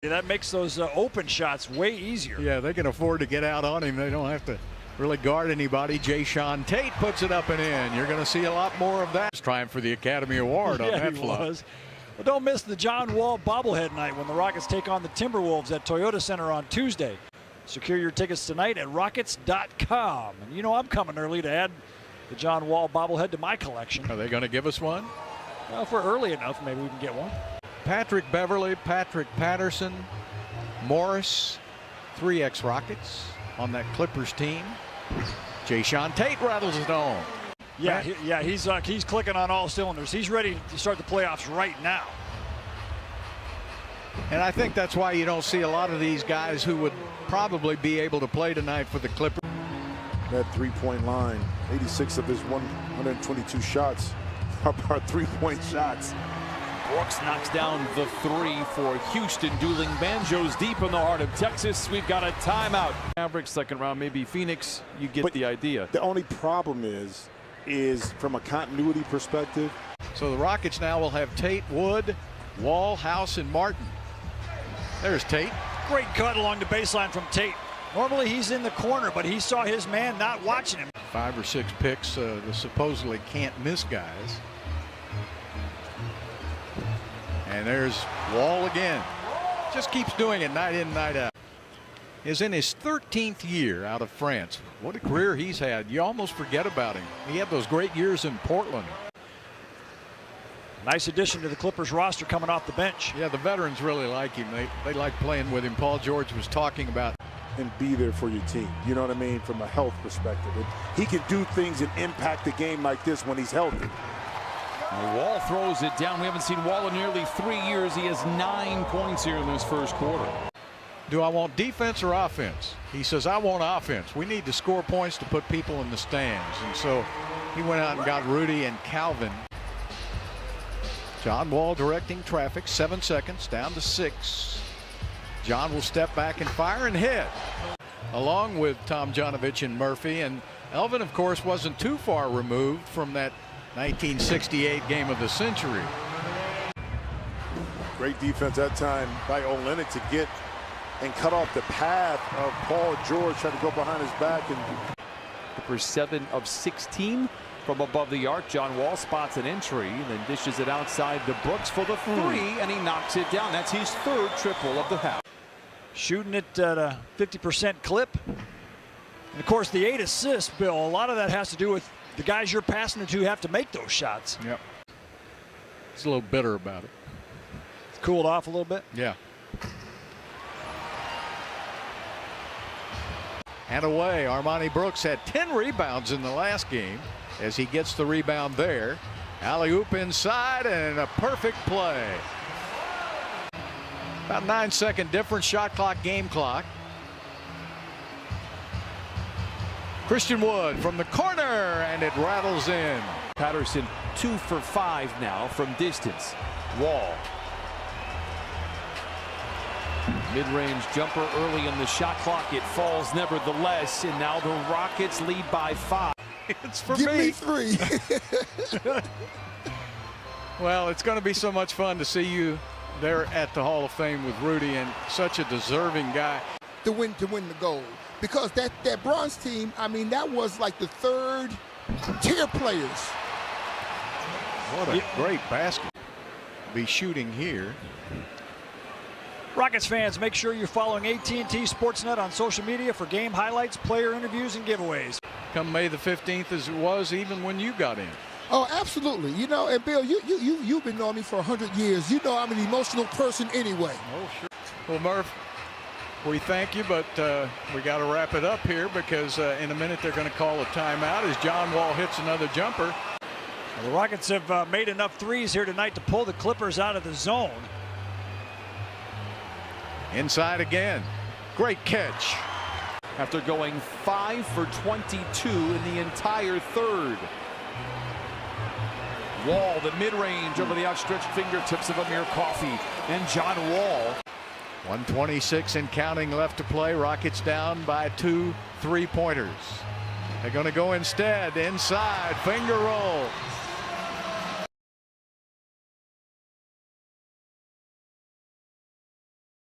That makes those open shots way easier. Yeah, they can afford to get out on him. They don't have to really guard anybody. Jayshawn Tate puts it up and in. You're going to see a lot more of that. He's trying for the Academy Award on that flop. Well, don't miss the John Wall bobblehead night when the Rockets take on the Timberwolves at Toyota Center on Tuesday. Secure your tickets tonight at rockets.com. And you know I'm coming early to add the John Wall bobblehead to my collection. Are they going to give us one? Well, if we're early enough, maybe we can get one. Patrick Beverly, Patrick Patterson, Morris, 3 ex-Rockets on that Clippers team. Jayshawn Tate rattles it on. Yeah, he's clicking on all cylinders. He's ready to start the playoffs right now. And I think that's why you don't see a lot of these guys who would probably be able to play tonight for the Clippers. That three-point line, 86 of his 122 shots are three-point shots. Brooks knocks down the 3 for Houston, dueling banjos deep in the heart of Texas. We've got a timeout. Mavericks second round, maybe Phoenix. You get the idea. The only problem is from a continuity perspective. So the Rockets now will have Tate, Wood, Wall, House, and Martin. There's Tate. Great cut along the baseline from Tate. Normally he's in the corner, but he saw his man not watching him. 5 or 6 picks, the supposedly can't miss guys. And there's Wall again. Just keeps doing it night in, night out. Is in his 13th year out of France. What a career he's had. You almost forget about him. He had those great years in Portland. Nice addition to the Clippers roster coming off the bench. Yeah, the veterans really like him. They like playing with him. Paul George was talking about. And be there for your team. You know what I mean? From a health perspective. He can do things and impact the game like this when he's healthy. Wall throws it down. We haven't seen Wall in nearly 3 years. He has 9 points here in this first quarter. Do I want defense or offense? He says, I want offense. We need to score points to put people in the stands. And so he went out and got Rudy and Calvin. John Wall directing traffic. 7 seconds down to 6. John will step back and fire and hit. Along with Tom Janovich and Murphy. And Elvin, of course, wasn't too far removed from that 1968 game of the century. Great defense that time by Olynyk to get and cut off the path of Paul George, trying to go behind his back. And for 7 of 16 from above the arc. John Wall spots an entry and then dishes it outside to Brooks for the 3, and he knocks it down. That's his 3rd triple of the half. Shooting it at a 50% clip. And of course the 8 assists, Bill, a lot of that has to do with the guys you're passing it to have to make those shots. Yep. It's a little bitter about it. It's cooled off a little bit. Yeah. And away, Armani Brooks had 10 rebounds in the last game as he gets the rebound there. Alley-oop inside and a perfect play. About 9-second difference, shot clock, game clock. Christian Wood from the corner, and it rattles in. Patterson 2 for 5 now from distance. Wall. Mid-range jumper early in the shot clock. It falls nevertheless, and now the Rockets lead by 5. It's for Give me 3. Well, it's going to be so much fun to see you there at the Hall of Fame with Rudy, and such a deserving guy. To win the gold. Because that bronze team, I mean, that was like the 3rd tier players. What a great basket. Be shooting here. Rockets fans, make sure you're following AT&T Sportsnet on social media for game highlights, player interviews, and giveaways. Come May the 15th, as it was even when you got in. Oh, absolutely. You know, and Bill, you've been knowing me for 100 years. You know I'm an emotional person anyway. Oh, sure. Well, Murph, we thank you, but we got to wrap it up here because in a minute they're going to call a timeout as John Wall hits another jumper. Well, the Rockets have made enough threes here tonight to pull the Clippers out of the zone. Inside again. Great catch. After going 5 for 22 in the entire 3rd. Wall, the mid-range over the outstretched fingertips of Amir Coffey. And John Wall. 1:26 and counting left to play. Rockets down by 2 3-pointers. They're going to go instead inside. Finger roll.